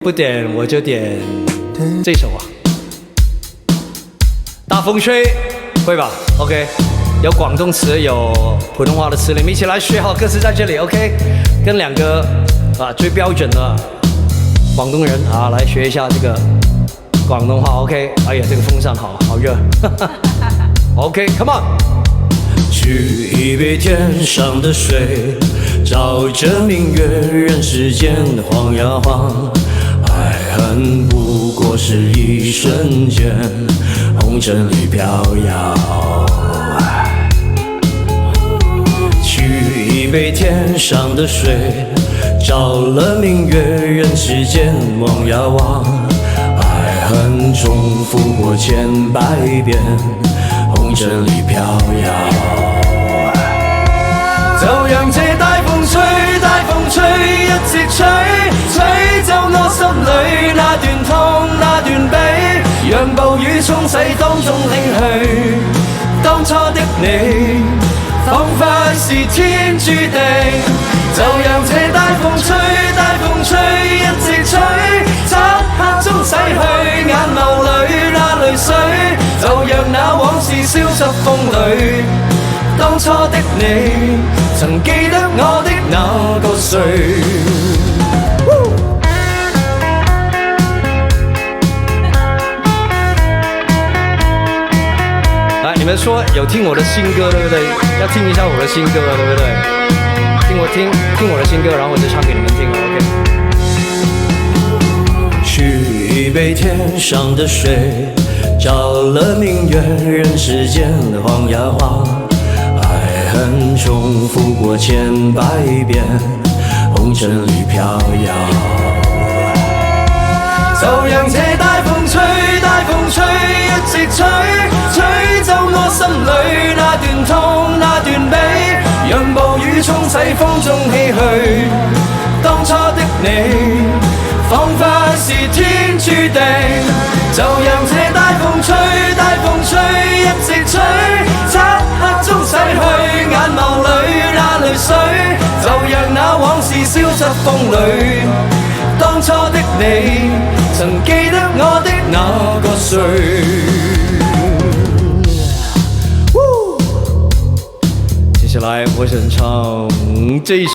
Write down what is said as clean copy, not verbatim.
不点我就点这首啊，大风吹，会吧 ？OK， 有广东词，有普通话的词，你们一起来学好歌词在这里 ，OK， 跟两个最标准的广东人来学一下这个广东话 ，OK。哎呀，这个风扇好热，OK，Come on。取一杯天上的水，照着明月，任世间晃呀晃。爱恨不过是一瞬间，红尘里飘摇。取一杯天上的水，照了明月，任世间望呀望。爱恨重复过千百遍，红尘里飘摇。就讓這大風吹，大風吹，一直吹，吹走我心裏那段痛，那段悲，讓暴雨沖洗當中領去。當初的你，彷彿是天注定。就讓這大風吹，大風吹，一直吹，漆黑中洗去眼眸裏那淚水，就讓那往事消失風裏。當初的你，曾記得我的那個誰？来，你们说有聽我的新歌對不對？要聽一下我的新歌對不對？聽我的新歌，然後我就唱給你們聽 ，OK。取一杯天上的水，照了明月，任世間晃呀晃。愛恨重複過千百遍，紅塵裏飄搖。就讓這大風吹，大風吹，一直吹，吹走我心裏那段痛，那段悲，讓暴雨沖洗風中唏噓。當初的你，彷彿是天注定。就讓這大風吹，大風吹，一直吹，漆黑中洗去眼眸裏那淚水，就讓那往事消失風裏。當初的你，曾記得我的那個誰？接下來我想唱這一首。